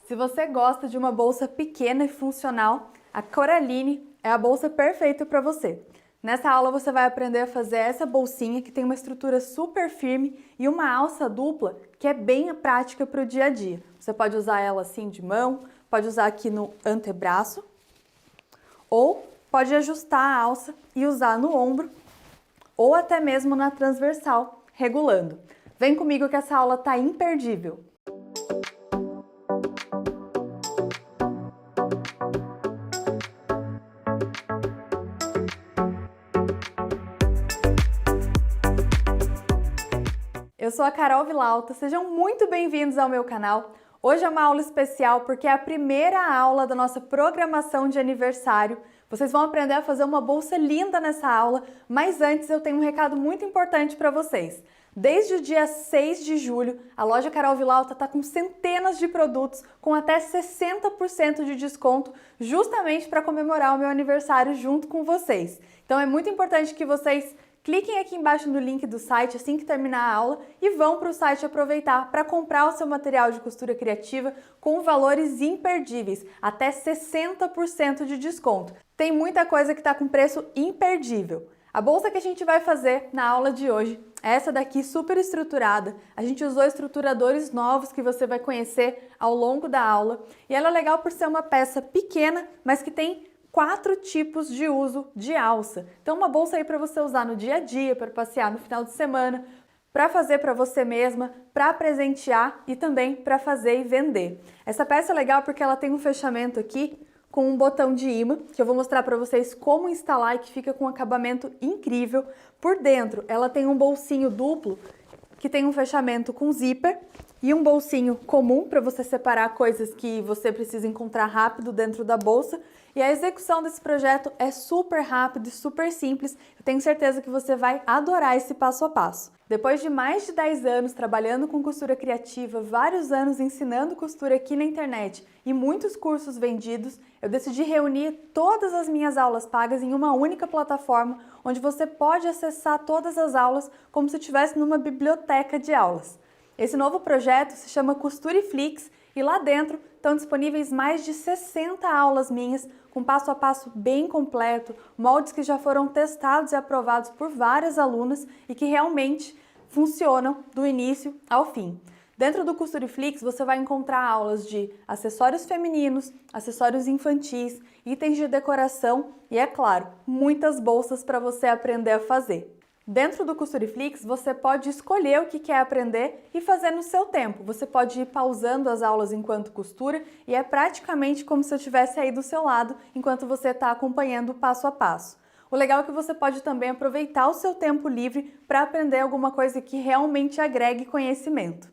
Se você gosta de uma bolsa pequena e funcional, a Coraline é a bolsa perfeita para você. Nessa aula você vai aprender a fazer essa bolsinha que tem uma estrutura super firme e uma alça dupla que é bem prática para o dia a dia. Você pode usar ela assim de mão, pode usar aqui no antebraço ou pode ajustar a alça e usar no ombro ou até mesmo na transversal, regulando. Vem comigo que essa aula tá imperdível! Eu sou a Carol Vilauta, sejam muito bem-vindos ao meu canal. Hoje é uma aula especial porque é a primeira aula da nossa programação de aniversário. Vocês vão aprender a fazer uma bolsa linda nessa aula, mas antes eu tenho um recado muito importante para vocês. Desde o dia 6 de julho, a loja Carol Vilauta está com centenas de produtos com até 60% de desconto, justamente para comemorar o meu aniversário junto com vocês. Então é muito importante que vocês cliquem aqui embaixo no link do site assim que terminar a aula e vão para o site aproveitar para comprar o seu material de costura criativa com valores imperdíveis, até 60% de desconto. Tem muita coisa que está com preço imperdível. A bolsa que a gente vai fazer na aula de hoje é essa daqui, super estruturada. A gente usou estruturadores novos que você vai conhecer ao longo da aula. E ela é legal por ser uma peça pequena, mas que tem 4 tipos de uso de alça. Então uma bolsa aí para você usar no dia a dia, para passear no final de semana, para fazer para você mesma, para presentear e também para fazer e vender. Essa peça é legal porque ela tem um fechamento aqui com um botão de imã, que eu vou mostrar para vocês como instalar e que fica com um acabamento incrível. Por dentro ela tem um bolsinho duplo que tem um fechamento com zíper e um bolsinho comum para você separar coisas que você precisa encontrar rápido dentro da bolsa. E a execução desse projeto é super rápido e super simples. Eu tenho certeza que você vai adorar esse passo a passo. Depois de mais de 10 anos trabalhando com costura criativa, vários anos ensinando costura aqui na internet e muitos cursos vendidos, eu decidi reunir todas as minhas aulas pagas em uma única plataforma, onde você pode acessar todas as aulas como se estivesse numa biblioteca de aulas. Esse novo projeto se chama Costuriflix e lá dentro estão disponíveis mais de 60 aulas minhas com passo a passo bem completo, moldes que já foram testados e aprovados por várias alunas e que realmente funcionam do início ao fim. Dentro do Costuriflix você vai encontrar aulas de acessórios femininos, acessórios infantis, itens de decoração e, é claro, muitas bolsas para você aprender a fazer. Dentro do Costuriflix, você pode escolher o que quer aprender e fazer no seu tempo. Você pode ir pausando as aulas enquanto costura e é praticamente como se eu estivesse aí do seu lado enquanto você está acompanhando passo a passo. O legal é que você pode também aproveitar o seu tempo livre para aprender alguma coisa que realmente agregue conhecimento.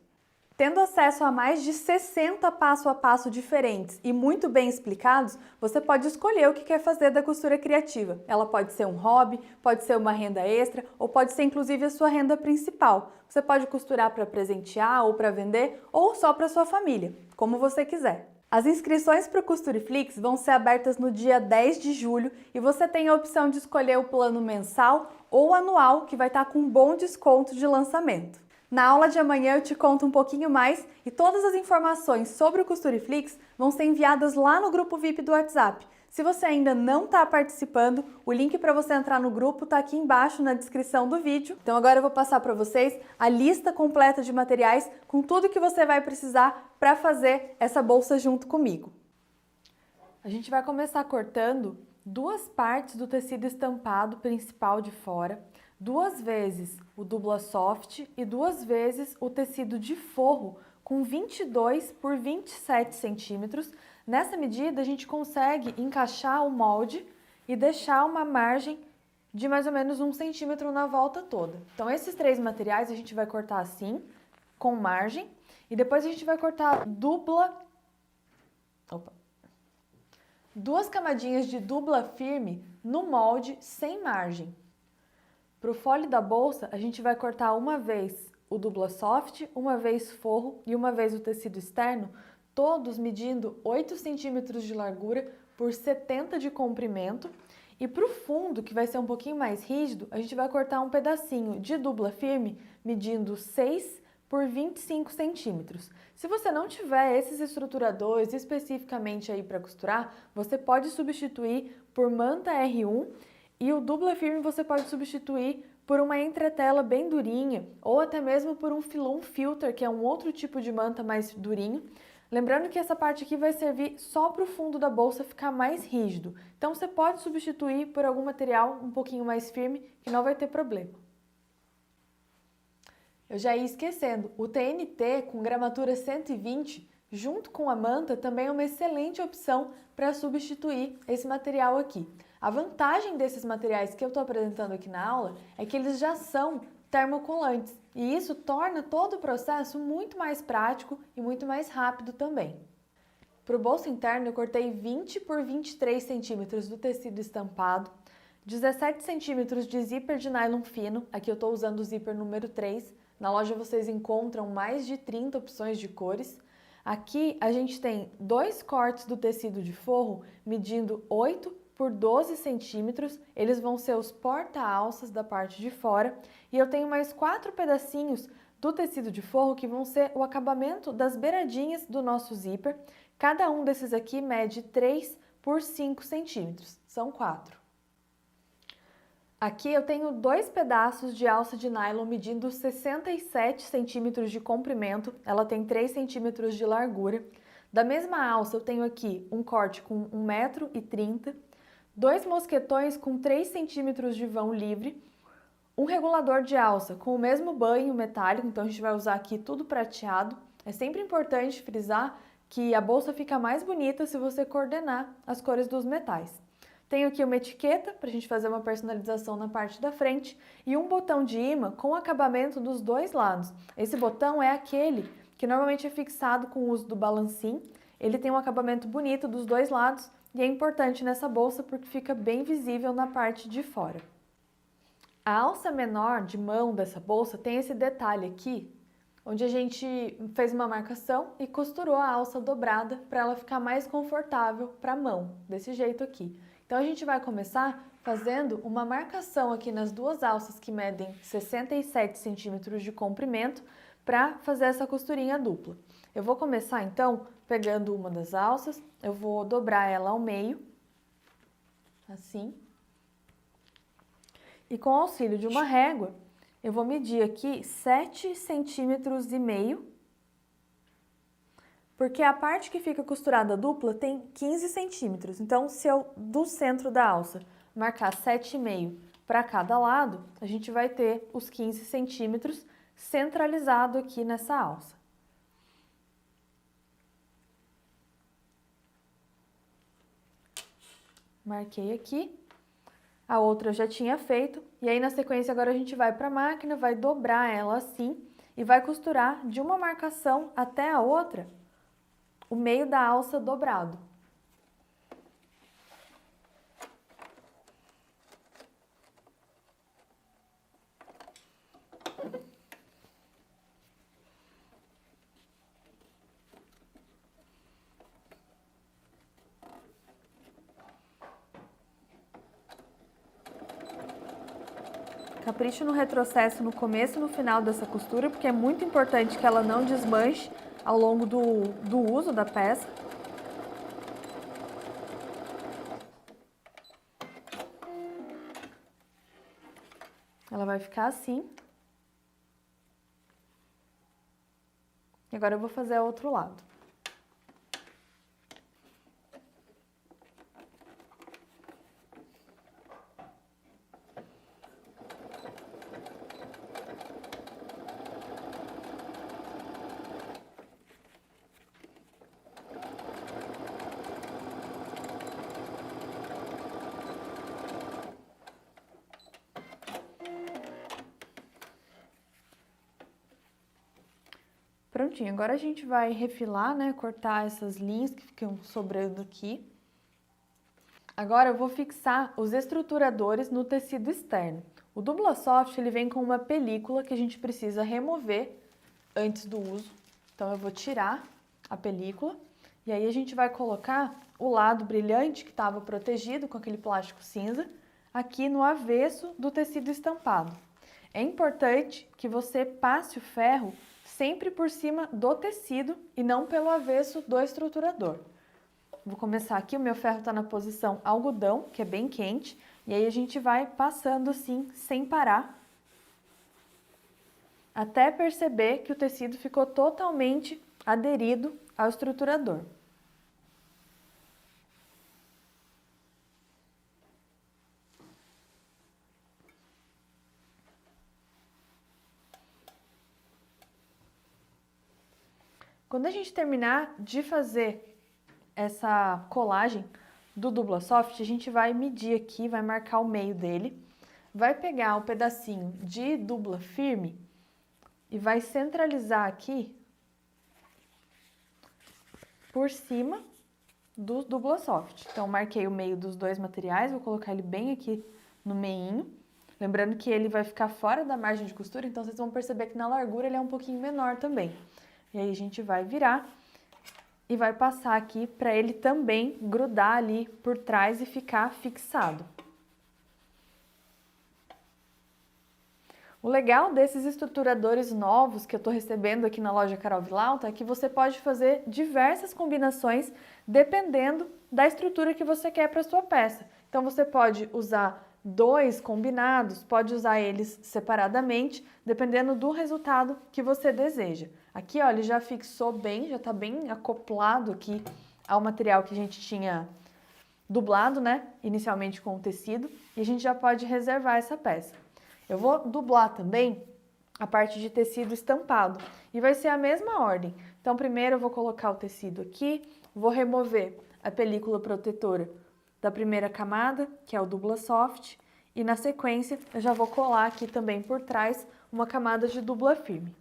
Tendo acesso a mais de 60 passo a passo diferentes e muito bem explicados, você pode escolher o que quer fazer da costura criativa. Ela pode ser um hobby, pode ser uma renda extra ou pode ser inclusive a sua renda principal. Você pode costurar para presentear ou para vender ou só para sua família, como você quiser. As inscrições para o Costuriflix vão ser abertas no dia 10 de julho e você tem a opção de escolher o plano mensal ou anual, que vai estar com um bom desconto de lançamento. Na aula de amanhã eu te conto um pouquinho mais e todas as informações sobre o Costuriflix vão ser enviadas lá no grupo VIP do WhatsApp. Se você ainda não está participando, o link para você entrar no grupo está aqui embaixo na descrição do vídeo. Então agora eu vou passar para vocês a lista completa de materiais com tudo que você vai precisar para fazer essa bolsa junto comigo. A gente vai começar cortando 2 partes do tecido estampado principal de fora, 2 vezes o dupla soft e 2 vezes o tecido de forro com 22 por 27 centímetros. Nessa medida a gente consegue encaixar o molde e deixar uma margem de mais ou menos 1 centímetro na volta toda. Então esses 3 materiais a gente vai cortar assim, com margem, e depois a gente vai cortar 2 camadinhas de dupla firme no molde sem margem. Para o fole da bolsa, a gente vai cortar uma vez o dupla soft, uma vez forro e uma vez o tecido externo, todos medindo 8 centímetros de largura por 70 de comprimento. E para o fundo, que vai ser um pouquinho mais rígido, a gente vai cortar um pedacinho de dupla firme, medindo 6 por 25 centímetros. Se você não tiver esses estruturadores especificamente aí para costurar, você pode substituir por manta R1 e o dupla firme você pode substituir por uma entretela bem durinha ou até mesmo por um filon filter, que é um outro tipo de manta mais durinho. Lembrando que essa parte aqui vai servir só para o fundo da bolsa ficar mais rígido. Então você pode substituir por algum material um pouquinho mais firme que não vai ter problema. Eu já ia esquecendo, o TNT com gramatura 120, junto com a manta, também é uma excelente opção para substituir esse material aqui. A vantagem desses materiais que eu estou apresentando aqui na aula é que eles já são termocolantes e isso torna todo o processo muito mais prático e muito mais rápido também. Para o bolso interno eu cortei 20 por 23 centímetros do tecido estampado, 17 centímetros de zíper de nylon fino, aqui eu estou usando o zíper número 3, na loja vocês encontram mais de 30 opções de cores. Aqui a gente tem 2 cortes do tecido de forro medindo 8 por 12 centímetros, eles vão ser os porta-alças da parte de fora, e eu tenho mais 4 pedacinhos do tecido de forro que vão ser o acabamento das beiradinhas do nosso zíper. Cada um desses aqui mede 3 por 5 centímetros, são 4. Aqui eu tenho 2 pedaços de alça de nylon medindo 67 centímetros de comprimento, ela tem 3 centímetros de largura. Da mesma alça eu tenho aqui um corte com 1,30 m, 2 mosquetões com 3 centímetros de vão livre, um regulador de alça com o mesmo banho metálico, então a gente vai usar aqui tudo prateado. É sempre importante frisar que a bolsa fica mais bonita se você coordenar as cores dos metais. Tenho aqui uma etiqueta para a gente fazer uma personalização na parte da frente e um botão de imã com acabamento dos 2 lados. Esse botão é aquele que normalmente é fixado com o uso do balancim. Ele tem um acabamento bonito dos 2 lados e é importante nessa bolsa porque fica bem visível na parte de fora. A alça menor de mão dessa bolsa tem esse detalhe aqui, onde a gente fez uma marcação e costurou a alça dobrada para ela ficar mais confortável para a mão, desse jeito aqui. Então a gente vai começar fazendo uma marcação aqui nas 2 alças que medem 67 centímetros de comprimento para fazer essa costurinha dupla. Eu vou começar então pegando uma das alças, eu vou dobrar ela ao meio, assim, e com o auxílio de uma régua, eu vou medir aqui 7,5 centímetros, porque a parte que fica costurada dupla tem 15 centímetros. Então, se eu, do centro da alça, marcar 7,5 para cada lado, a gente vai ter os 15 centímetros centralizado aqui nessa alça. Marquei aqui. A outra eu já tinha feito, e aí na sequência agora a gente vai para a máquina, vai dobrar ela assim e vai costurar de uma marcação até a outra o meio da alça dobrado. Capriche no retrocesso no começo e no final dessa costura, porque é muito importante que ela não desmanche ao longo do uso da peça. Ela vai ficar assim. E agora eu vou fazer o outro lado. Prontinho, agora a gente vai refilar, né, cortar essas linhas que ficam sobrando aqui. Agora eu vou fixar os estruturadores no tecido externo. O Dubla Soft, ele vem com uma película que a gente precisa remover antes do uso. Então eu vou tirar a película e aí a gente vai colocar o lado brilhante que estava protegido com aquele plástico cinza aqui no avesso do tecido estampado. É importante que você passe o ferro sempre por cima do tecido e não pelo avesso do estruturador. Vou começar aqui, o meu ferro está na posição algodão, que é bem quente, e aí a gente vai passando assim, sem parar, até perceber que o tecido ficou totalmente aderido ao estruturador. Quando a gente terminar de fazer essa colagem do Dupla Soft, a gente vai medir aqui, vai marcar o meio dele, vai pegar um pedacinho de dupla firme e vai centralizar aqui por cima do Dupla Soft. Então, marquei o meio dos dois materiais, vou colocar ele bem aqui no meinho. Lembrando que ele vai ficar fora da margem de costura, então vocês vão perceber que na largura ele é um pouquinho menor também. E aí a gente vai virar e vai passar aqui para ele também grudar ali por trás e ficar fixado. O legal desses estruturadores novos que eu estou recebendo aqui na loja Carol Vilalta é que você pode fazer diversas combinações dependendo da estrutura que você quer para a sua peça. Então você pode usar dois combinados, pode usar eles separadamente, dependendo do resultado que você deseja. Aqui, ó, ele já fixou bem, já está bem acoplado aqui ao material que a gente tinha dublado, né, inicialmente com o tecido, e a gente já pode reservar essa peça. Eu vou dublar também a parte de tecido estampado e vai ser a mesma ordem. Então, primeiro eu vou colocar o tecido aqui, vou remover a película protetora da primeira camada, que é o Dupla Soft, e na sequência eu já vou colar aqui também por trás uma camada de dupla firme.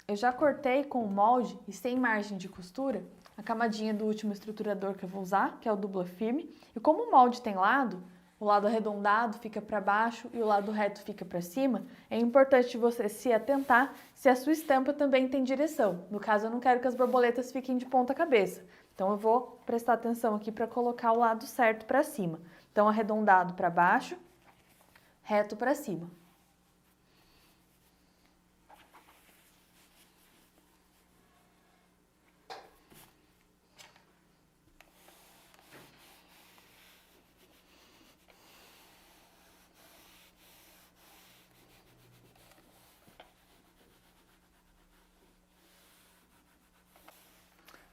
Eu já cortei com o molde e sem margem de costura a camadinha do último estruturador que eu vou usar, que é o dupla firme. E como o molde tem lado, o lado arredondado fica para baixo e o lado reto fica para cima, é importante você se atentar se a sua estampa também tem direção. No caso, eu não quero que as borboletas fiquem de ponta cabeça. Então, eu vou prestar atenção aqui para colocar o lado certo para cima. Então, arredondado para baixo, reto para cima.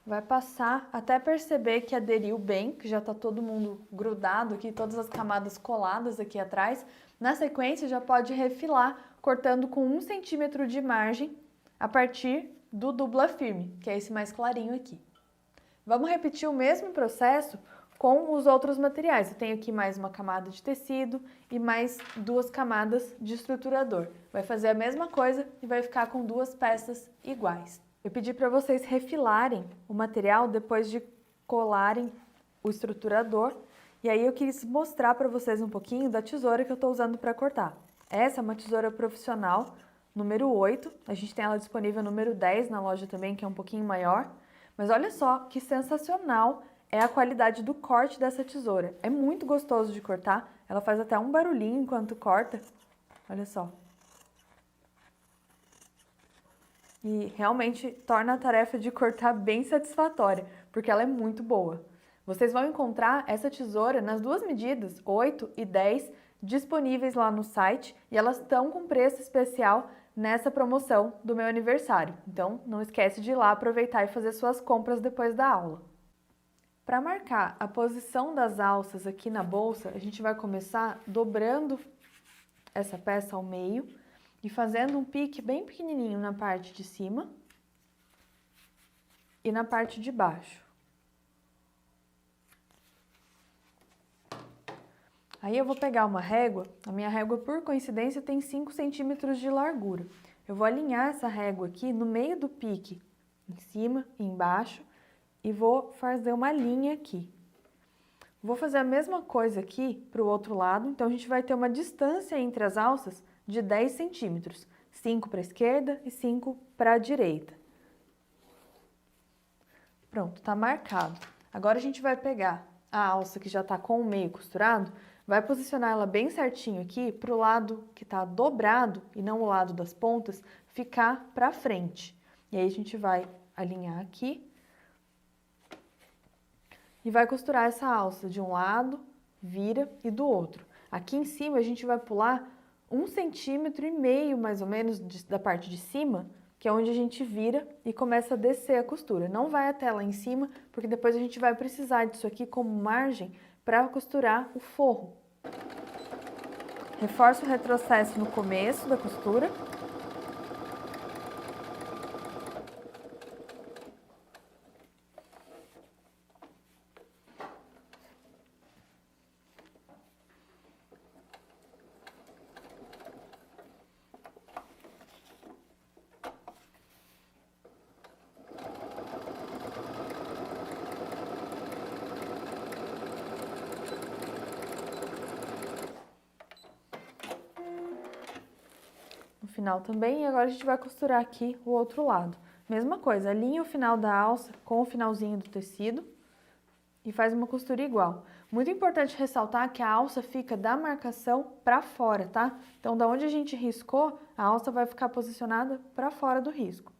Vai passar até perceber que aderiu bem, que já está todo mundo grudado aqui, todas as camadas coladas aqui atrás. Na sequência, já pode refilar, cortando com 1 centímetro de margem a partir do dupla firme, que é esse mais clarinho aqui. Vamos repetir o mesmo processo com os outros materiais. Eu tenho aqui mais uma camada de tecido e mais 2 camadas de estruturador. Vai fazer a mesma coisa e vai ficar com 2 peças iguais. Eu pedi para vocês refilarem o material depois de colarem o estruturador. E aí eu quis mostrar para vocês um pouquinho da tesoura que eu estou usando para cortar. Essa é uma tesoura profissional, número 8. A gente tem ela disponível número 10 na loja também, que é um pouquinho maior. Mas olha só que sensacional é a qualidade do corte dessa tesoura. É muito gostoso de cortar. Ela faz até um barulhinho enquanto corta. Olha só. E realmente torna a tarefa de cortar bem satisfatória, porque ela é muito boa. Vocês vão encontrar essa tesoura nas 2 medidas, 8 e 10, disponíveis lá no site, e elas estão com preço especial nessa promoção do meu aniversário. Então, não esquece de ir lá aproveitar e fazer suas compras depois da aula. Para marcar a posição das alças aqui na bolsa, a gente vai começar dobrando essa peça ao meio, e fazendo um pique bem pequenininho na parte de cima e na parte de baixo. Aí eu vou pegar uma régua, a minha régua por coincidência tem 5 centímetros de largura. Eu vou alinhar essa régua aqui no meio do pique, em cima e embaixo, e vou fazer uma linha aqui. Vou fazer a mesma coisa aqui para o outro lado, então a gente vai ter uma distância entre as alças de 10 centímetros, 5 para a esquerda e 5 para a direita. Pronto, tá marcado. Agora a gente vai pegar a alça que já tá com o meio costurado, vai posicionar ela bem certinho aqui pro lado que tá dobrado e não o lado das pontas ficar pra frente. E aí a gente vai alinhar aqui e vai costurar essa alça de um lado, vira e do outro. Aqui em cima a gente vai pular 1,5 cm mais ou menos da parte de cima, que é onde a gente vira e começa a descer a costura. Não vai até lá em cima, porque depois a gente vai precisar disso aqui como margem para costurar o forro. Reforça o retrocesso no começo da costura. Final também, e agora a gente vai costurar aqui o outro lado. Mesma coisa, alinha o final da alça com o finalzinho do tecido e faz uma costura igual. Muito importante ressaltar que a alça fica da marcação para fora, tá? Então, da onde a gente riscou, a alça vai ficar posicionada para fora do risco.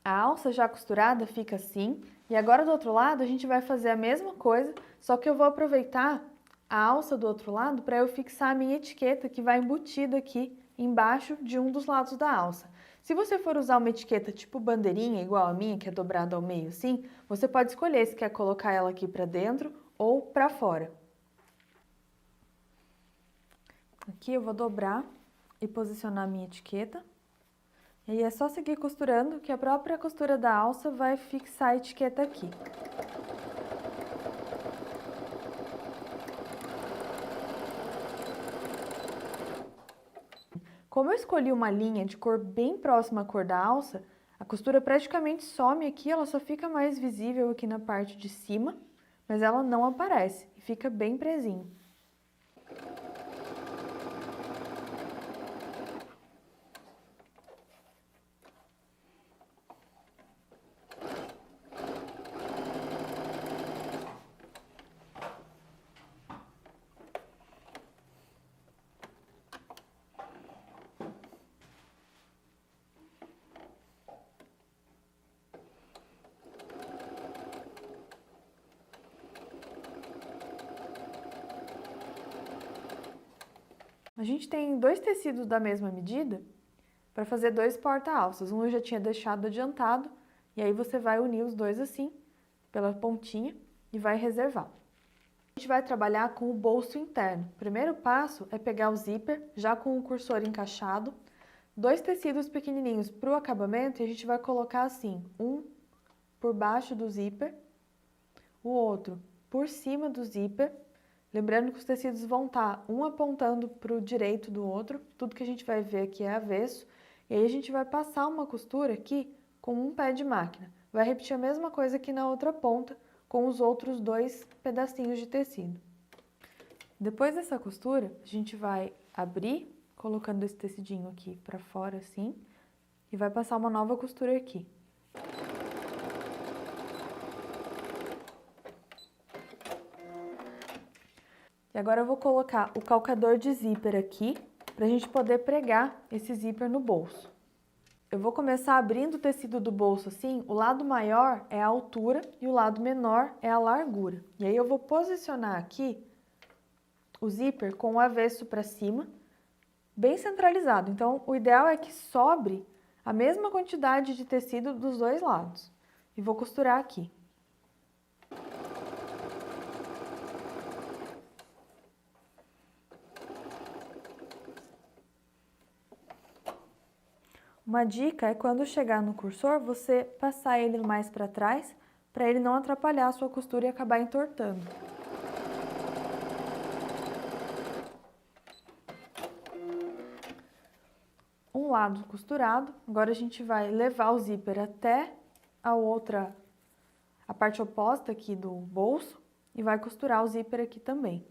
A alça já costurada fica assim, e agora do outro lado a gente vai fazer a mesma coisa, só que eu vou aproveitar a alça do outro lado para eu fixar a minha etiqueta que vai embutida aqui embaixo de um dos lados da alça. Se você for usar uma etiqueta tipo bandeirinha, igual a minha, que é dobrada ao meio assim, você pode escolher se quer colocar ela aqui para dentro ou para fora. Aqui eu vou dobrar e posicionar a minha etiqueta. E aí é só seguir costurando, que a própria costura da alça vai fixar a etiqueta aqui. Como eu escolhi uma linha de cor bem próxima à cor da alça, a costura praticamente some aqui, ela só fica mais visível aqui na parte de cima, mas ela não aparece e fica bem presinho. A gente tem dois tecidos da mesma medida para fazer dois porta-alças. Um eu já tinha deixado adiantado, e aí você vai unir os dois assim, pela pontinha, e vai reservar. A gente vai trabalhar com o bolso interno. O primeiro passo é pegar o zíper, já com o cursor encaixado, dois tecidos pequenininhos para o acabamento, e a gente vai colocar assim, um por baixo do zíper, o outro por cima do zíper. Lembrando que os tecidos vão estar um apontando para o direito do outro, tudo que a gente vai ver aqui é avesso, e aí a gente vai passar uma costura aqui com um pé de máquina. Vai repetir a mesma coisa aqui na outra ponta, com os outros dois pedacinhos de tecido. Depois dessa costura, a gente vai abrir, colocando esse tecidinho aqui para fora assim, e vai passar uma nova costura aqui. E agora eu vou colocar o calcador de zíper aqui, para a gente poder pregar esse zíper no bolso. Eu vou começar abrindo o tecido do bolso assim, o lado maior é a altura e o lado menor é a largura. E aí eu vou posicionar aqui o zíper com o avesso para cima, bem centralizado. Então, o ideal é que sobre a mesma quantidade de tecido dos dois lados. E vou costurar aqui. Uma dica é quando chegar no cursor, você passar ele mais para trás, para ele não atrapalhar a sua costura e acabar entortando. um lado costurado. Agora a gente vai levar o zíper até a parte oposta aqui do bolso e vai costurar o zíper aqui também.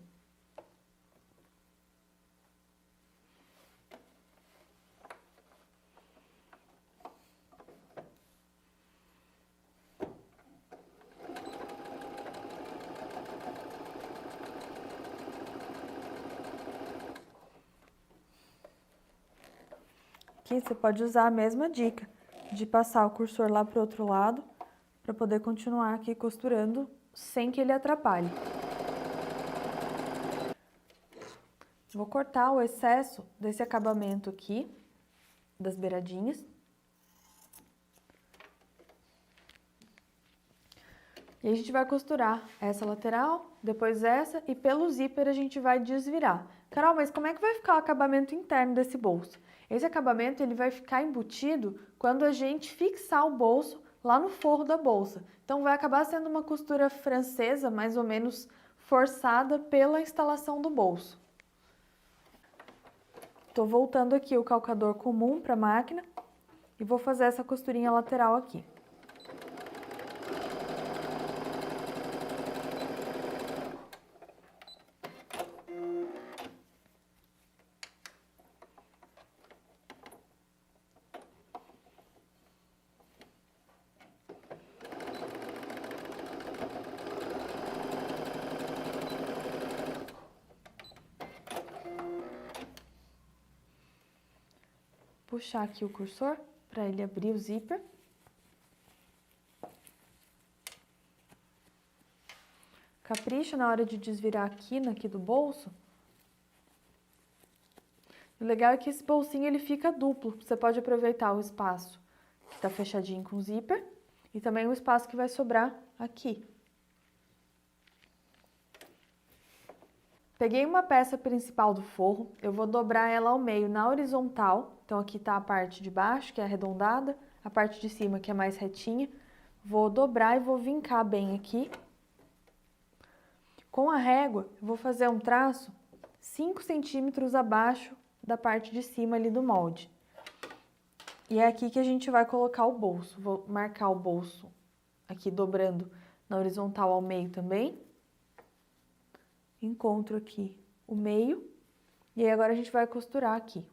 Aqui você pode usar a mesma dica de passar o cursor lá para o outro lado, para poder continuar aqui costurando sem que ele atrapalhe. Vou cortar o excesso desse acabamento aqui, das beiradinhas. E a gente vai costurar essa lateral, depois essa, e pelo zíper a gente vai desvirar. Carol, mas como é que vai ficar o acabamento interno desse bolso? Esse acabamento ele vai ficar embutido quando a gente fixar o bolso lá no forro da bolsa. Então vai acabar sendo uma costura francesa, mais ou menos forçada pela instalação do bolso. Estou voltando aqui o calcador comum para a máquina e vou fazer essa costurinha lateral aqui. Puxar aqui o cursor para ele abrir o zíper. Capricha na hora de desvirar a quina aqui do bolso. O legal é que esse bolsinho ele fica duplo. Você pode aproveitar o espaço que está fechadinho com o zíper e também o espaço que vai sobrar aqui. Peguei uma peça principal do forro, eu vou dobrar ela ao meio na horizontal. Então aqui está a parte de baixo, que é arredondada, a parte de cima, que é mais retinha. Vou dobrar e vou vincar bem aqui. Com a régua, eu vou fazer um traço 5 centímetros abaixo da parte de cima ali do molde. E é aqui que a gente vai colocar o bolso. Vou marcar o bolso aqui dobrando na horizontal ao meio também. Encontro aqui o meio e aí agora a gente vai costurar aqui.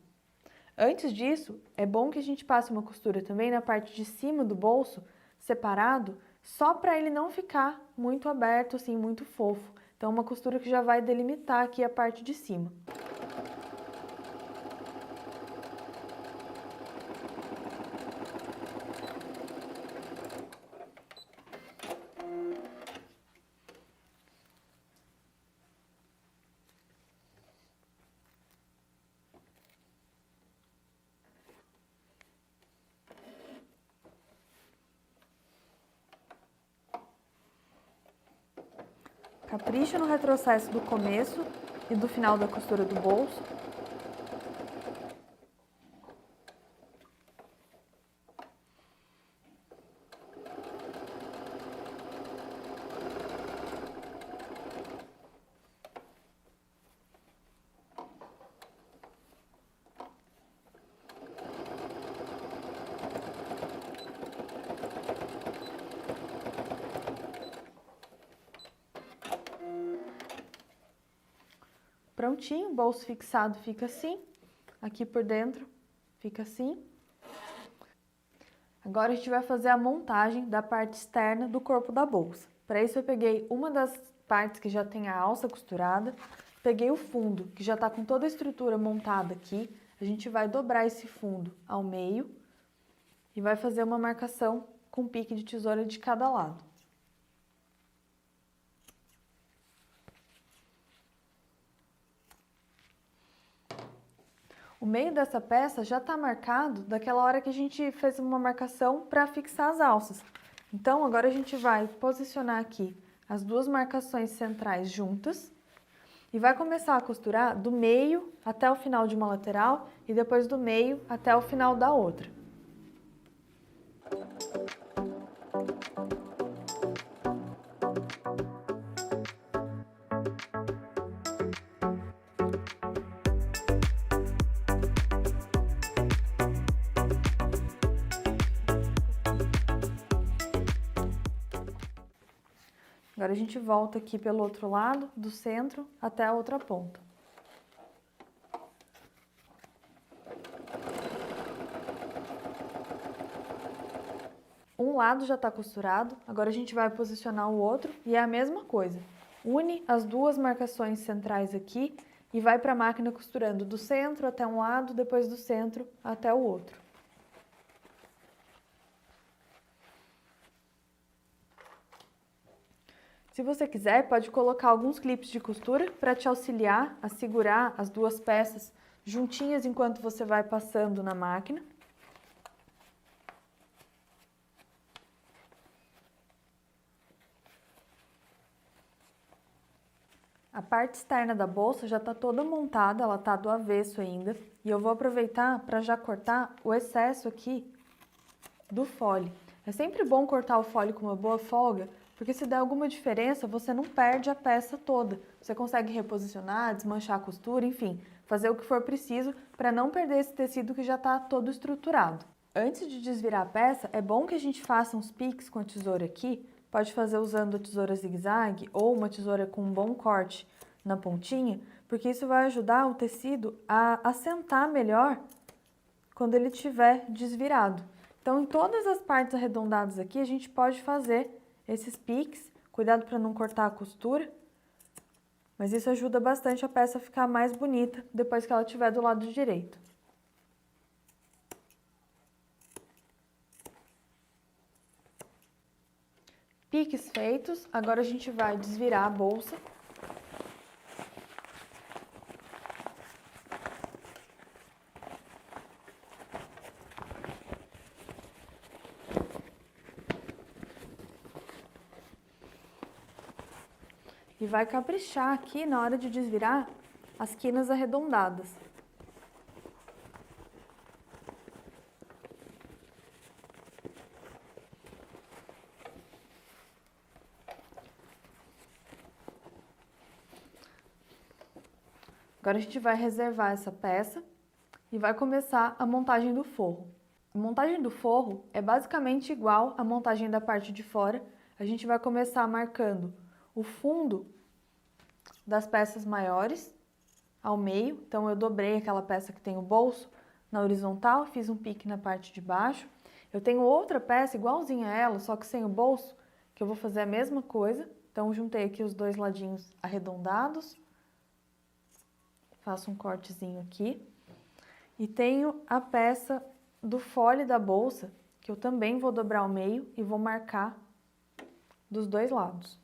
Antes disso, é bom que a gente passe uma costura também na parte de cima do bolso, separado, só para ele não ficar muito aberto, assim, muito fofo. Então, uma costura que já vai delimitar aqui a parte de cima. Capricha no retrocesso do começo e do final da costura do bolso. Prontinho, o bolso fixado fica assim, aqui por dentro fica assim. Agora a gente vai fazer a montagem da parte externa do corpo da bolsa. Para isso eu peguei uma das partes que já tem a alça costurada, peguei o fundo, que já está com toda a estrutura montada aqui, a gente vai dobrar esse fundo ao meio e vai fazer uma marcação com pique de tesoura de cada lado. O meio dessa peça já está marcado daquela hora que a gente fez uma marcação para fixar as alças. Então, agora a gente vai posicionar aqui as duas marcações centrais juntas e vai começar a costurar do meio até o final de uma lateral e depois do meio até o final da outra. Agora a gente volta aqui pelo outro lado, do centro até a outra ponta. Um lado já está costurado, agora a gente vai posicionar o outro e é a mesma coisa. Une as duas marcações centrais aqui e vai para a máquina costurando do centro até um lado, depois do centro até o outro. Se você quiser, pode colocar alguns clipes de costura para te auxiliar a segurar as duas peças juntinhas enquanto você vai passando na máquina. A parte externa da bolsa já está toda montada, ela está do avesso ainda. E eu vou aproveitar para já cortar o excesso aqui do fole. É sempre bom cortar o fole com uma boa folga, porque se der alguma diferença, você não perde a peça toda. Você consegue reposicionar, desmanchar a costura, enfim, fazer o que for preciso para não perder esse tecido que já está todo estruturado. Antes de desvirar a peça, é bom que a gente faça uns piques com a tesoura aqui. Pode fazer usando a tesoura zigue-zague ou uma tesoura com um bom corte na pontinha, porque isso vai ajudar o tecido a assentar melhor quando ele estiver desvirado. Então, em todas as partes arredondadas aqui, a gente pode fazer esses piques. Cuidado para não cortar a costura, mas isso ajuda bastante a peça a ficar mais bonita depois que ela estiver do lado direito. Piques feitos, agora a gente vai desvirar a bolsa. E vai caprichar aqui na hora de desvirar as quinas arredondadas. Agora a gente vai reservar essa peça e vai começar a montagem do forro. A montagem do forro é basicamente igual à montagem da parte de fora. A gente vai começar marcando o fundo das peças maiores ao meio. Então eu dobrei aquela peça que tem o bolso na horizontal, fiz um pique na parte de baixo. Eu tenho outra peça igualzinha a ela, só que sem o bolso, que eu vou fazer a mesma coisa. Então juntei aqui os dois ladinhos arredondados. Faço um cortezinho aqui. E tenho a peça do fole da bolsa, que eu também vou dobrar ao meio e vou marcar dos dois lados.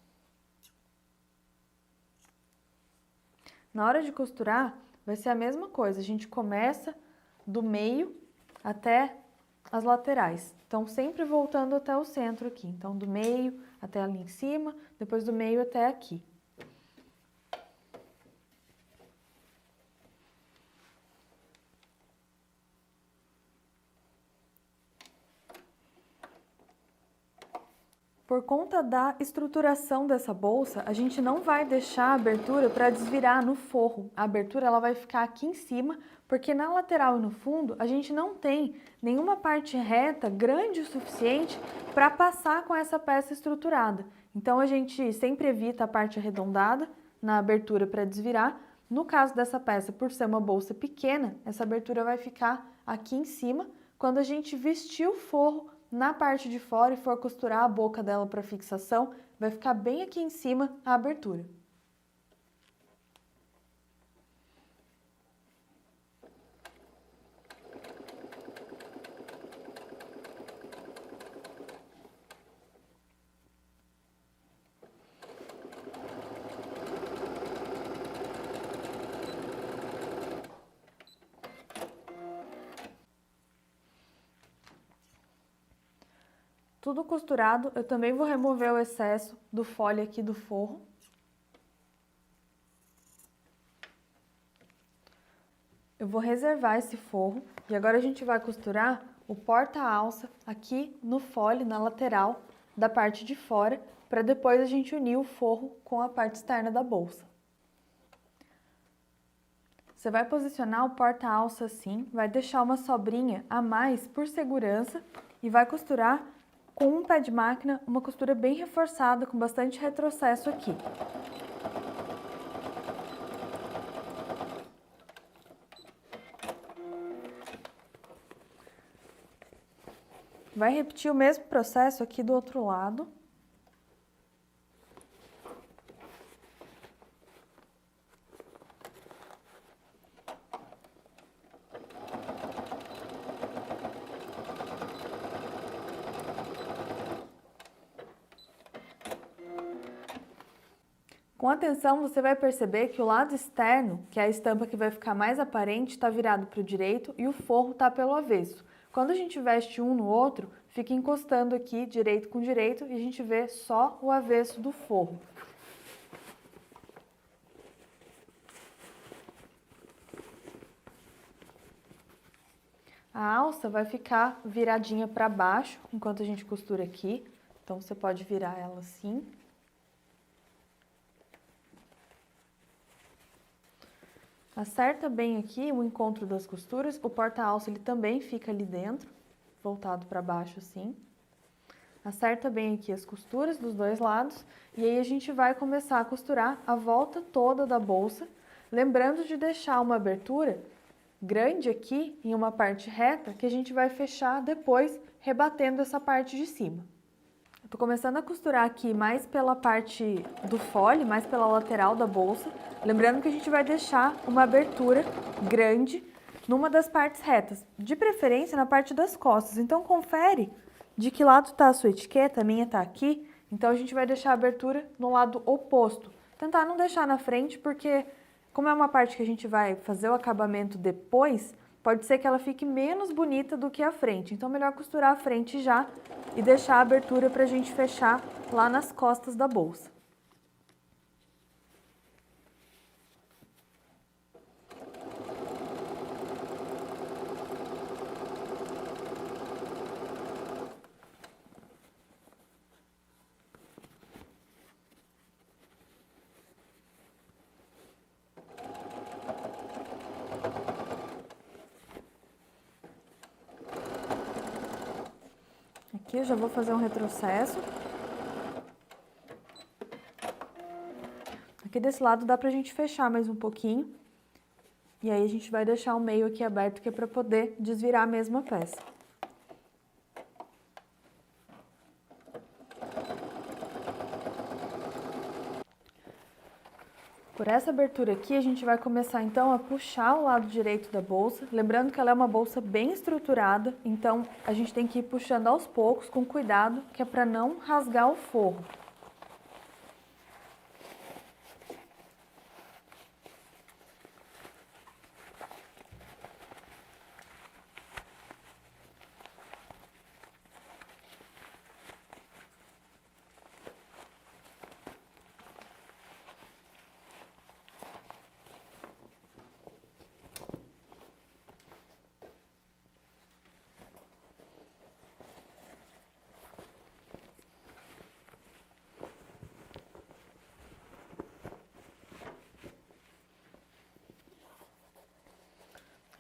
Na hora de costurar, vai ser a mesma coisa. A gente começa do meio até as laterais. Então, sempre voltando até o centro aqui. Então, do meio até ali em cima, depois do meio até aqui. Por conta da estruturação dessa bolsa, a gente não vai deixar a abertura para desvirar no forro. A abertura ela vai ficar aqui em cima, porque na lateral e no fundo a gente não tem nenhuma parte reta grande o suficiente para passar com essa peça estruturada. Então a gente sempre evita a parte arredondada na abertura para desvirar. No caso dessa peça, por ser uma bolsa pequena, essa abertura vai ficar aqui em cima. Quando a gente vestir o forro na parte de fora e for costurar a boca dela para fixação, vai ficar bem aqui em cima a abertura. Tudo costurado, eu também vou remover o excesso do fole aqui do forro. Eu vou reservar esse forro e agora a gente vai costurar o porta-alça aqui no fole, na lateral da parte de fora, para depois a gente unir o forro com a parte externa da bolsa. Você vai posicionar o porta-alça assim, vai deixar uma sobrinha a mais por segurança e vai costurar com um pé de máquina, uma costura bem reforçada, com bastante retrocesso aqui. Vai repetir o mesmo processo aqui do outro lado. Com atenção, você vai perceber que o lado externo, que é a estampa que vai ficar mais aparente, está virado para o direito e o forro está pelo avesso. Quando a gente veste um no outro, fica encostando aqui direito com direito e a gente vê só o avesso do forro. A alça vai ficar viradinha para baixo enquanto a gente costura aqui, então você pode virar ela assim. Acerta bem aqui o encontro das costuras, o porta-alça ele também fica ali dentro, voltado para baixo assim. Acerta bem aqui as costuras dos dois lados e aí a gente vai começar a costurar a volta toda da bolsa, lembrando de deixar uma abertura grande aqui em uma parte reta que a gente vai fechar depois rebatendo essa parte de cima. Eu tô começando a costurar aqui mais pela parte do fole, mais pela lateral da bolsa, lembrando que a gente vai deixar uma abertura grande numa das partes retas, de preferência na parte das costas. Então confere de que lado está a sua etiqueta, a minha está aqui, então a gente vai deixar a abertura no lado oposto. Tentar não deixar na frente, porque como é uma parte que a gente vai fazer o acabamento depois, pode ser que ela fique menos bonita do que a frente. Então, melhor costurar a frente já e deixar a abertura para a gente fechar lá nas costas da bolsa. Aqui eu já vou fazer um retrocesso. Aqui desse lado dá pra gente fechar mais um pouquinho. E aí a gente vai deixar o meio aqui aberto, que é pra poder desvirar a mesma peça. Por essa abertura aqui, a gente vai começar então a puxar o lado direito da bolsa, lembrando que ela é uma bolsa bem estruturada, então a gente tem que ir puxando aos poucos, com cuidado, que é para não rasgar o forro.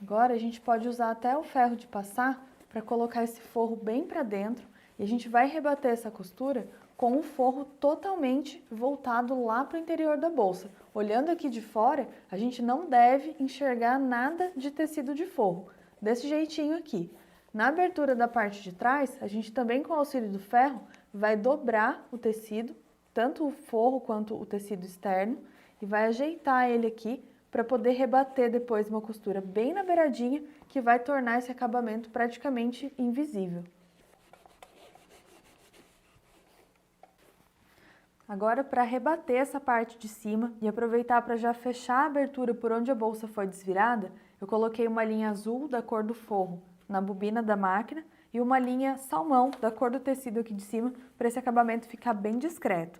Agora a gente pode usar até o ferro de passar para colocar esse forro bem para dentro e a gente vai rebater essa costura com o forro totalmente voltado lá para o interior da bolsa. Olhando aqui de fora, a gente não deve enxergar nada de tecido de forro, desse jeitinho aqui. Na abertura da parte de trás, a gente também com o auxílio do ferro vai dobrar o tecido, tanto o forro quanto o tecido externo, e vai ajeitar ele aqui para poder rebater depois uma costura bem na beiradinha, que vai tornar esse acabamento praticamente invisível. Agora, para rebater essa parte de cima e aproveitar para já fechar a abertura por onde a bolsa foi desvirada, eu coloquei uma linha azul da cor do forro na bobina da máquina e uma linha salmão da cor do tecido aqui de cima, para esse acabamento ficar bem discreto.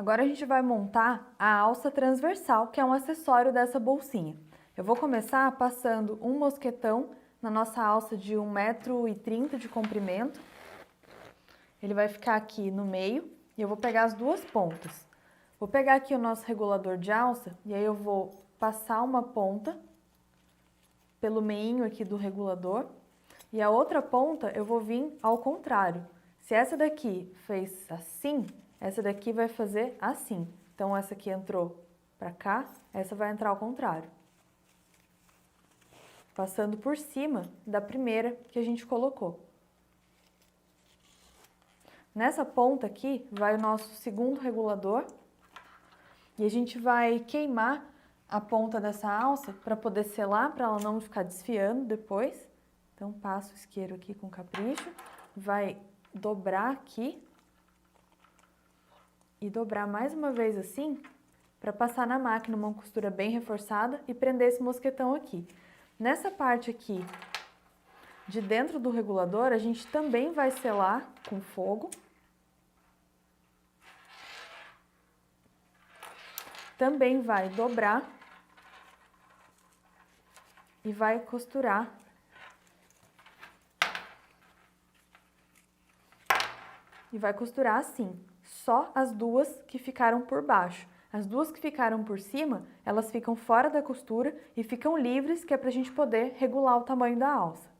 Agora a gente vai montar a alça transversal, que é um acessório dessa bolsinha. Eu vou começar passando um mosquetão na nossa alça de 1,30 m de comprimento. Ele vai ficar aqui no meio e eu vou pegar as duas pontas. Vou pegar aqui o nosso regulador de alça e aí eu vou passar uma ponta pelo meinho aqui do regulador e a outra ponta eu vou vir ao contrário. Se essa daqui fez assim, essa daqui vai fazer assim. Então essa aqui entrou para cá, essa vai entrar ao contrário. Passando por cima da primeira que a gente colocou. Nessa ponta aqui vai o nosso segundo regulador e a gente vai queimar a ponta dessa alça para poder selar, para ela não ficar desfiando depois. Então passa o isqueiro aqui com capricho, vai dobrar aqui e dobrar mais uma vez assim para passar na máquina uma costura bem reforçada e prender esse mosquetão aqui. Nessa parte aqui de dentro do regulador a gente também vai selar com fogo. Também vai dobrar e vai costurar assim, só as duas que ficaram por baixo. As duas que ficaram por cima, elas ficam fora da costura e ficam livres, que é pra gente poder regular o tamanho da alça.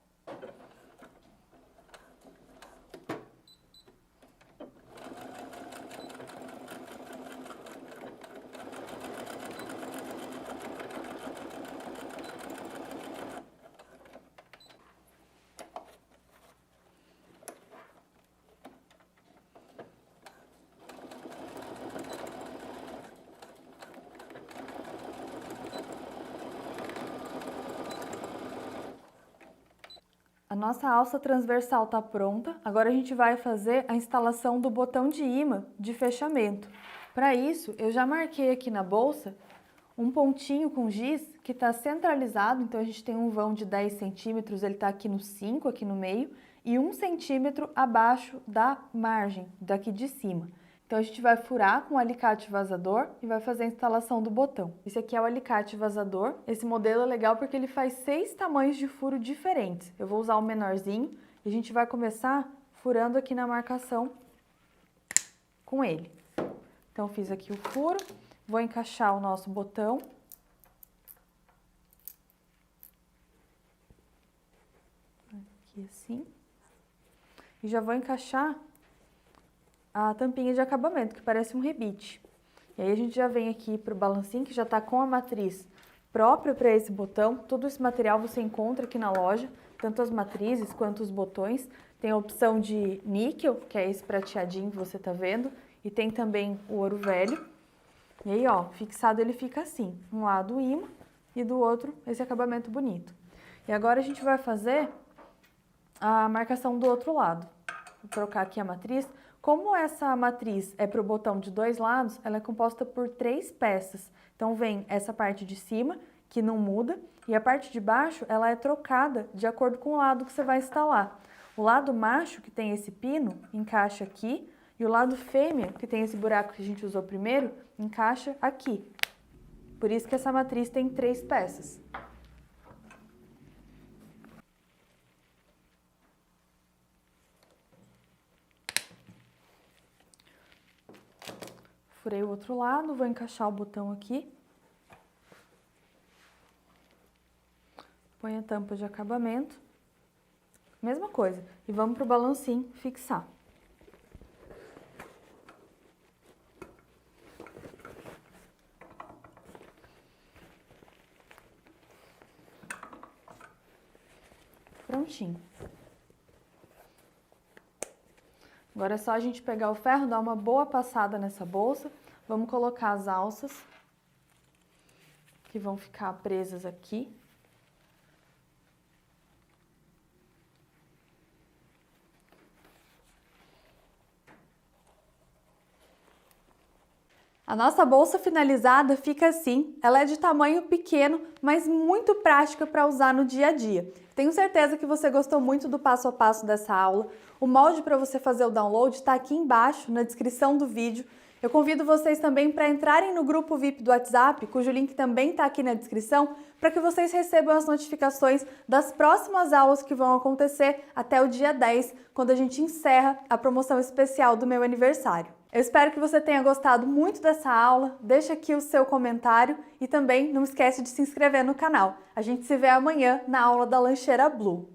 A nossa alça transversal está pronta, agora a gente vai fazer a instalação do botão de imã de fechamento. Para isso, eu já marquei aqui na bolsa um pontinho com giz que está centralizado, então a gente tem um vão de 10 centímetros, ele está aqui no 5, aqui no meio, e 1 centímetro abaixo da margem, daqui de cima. Então a gente vai furar com o alicate vazador e vai fazer a instalação do botão. Esse aqui é o alicate vazador. Esse modelo é legal porque ele faz 6 tamanhos de furo diferentes. Eu vou usar o menorzinho e a gente vai começar furando aqui na marcação com ele. Então fiz aqui o furo, vou encaixar o nosso botão. Aqui assim. E já vou encaixar a tampinha de acabamento, que parece um rebite. E aí a gente já vem aqui para o balancinho, que já está com a matriz própria para esse botão. Todo esse material você encontra aqui na loja, tanto as matrizes quanto os botões. Tem a opção de níquel, que é esse prateadinho que você está vendo, e tem também o ouro velho. E aí, ó, fixado ele fica assim, um lado o imã e do outro esse acabamento bonito. E agora a gente vai fazer a marcação do outro lado. Vou trocar aqui a matriz. Como essa matriz é para o botão de 2 lados, ela é composta por 3 peças. Então vem essa parte de cima, que não muda, e a parte de baixo ela é trocada de acordo com o lado que você vai instalar. O lado macho, que tem esse pino, encaixa aqui, e o lado fêmea, que tem esse buraco que a gente usou primeiro, encaixa aqui. Por isso que essa matriz tem 3 peças. Furei o outro lado, vou encaixar o botão aqui. Põe a tampa de acabamento. Mesma coisa. E vamos para o balancinho fixar. Prontinho. Agora é só a gente pegar o ferro, dar uma boa passada nessa bolsa. Vamos colocar as alças, que vão ficar presas aqui. A nossa bolsa finalizada fica assim. Ela é de tamanho pequeno, mas muito prática para usar no dia a dia. Tenho certeza que você gostou muito do passo a passo dessa aula. O molde para você fazer o download está aqui embaixo na descrição do vídeo. Eu convido vocês também para entrarem no grupo VIP do WhatsApp, cujo link também está aqui na descrição, para que vocês recebam as notificações das próximas aulas que vão acontecer até o dia 10, quando a gente encerra a promoção especial do meu aniversário. Eu espero que você tenha gostado muito dessa aula, deixa aqui o seu comentário e também não esquece de se inscrever no canal. A gente se vê amanhã na aula da Lancheira Blue.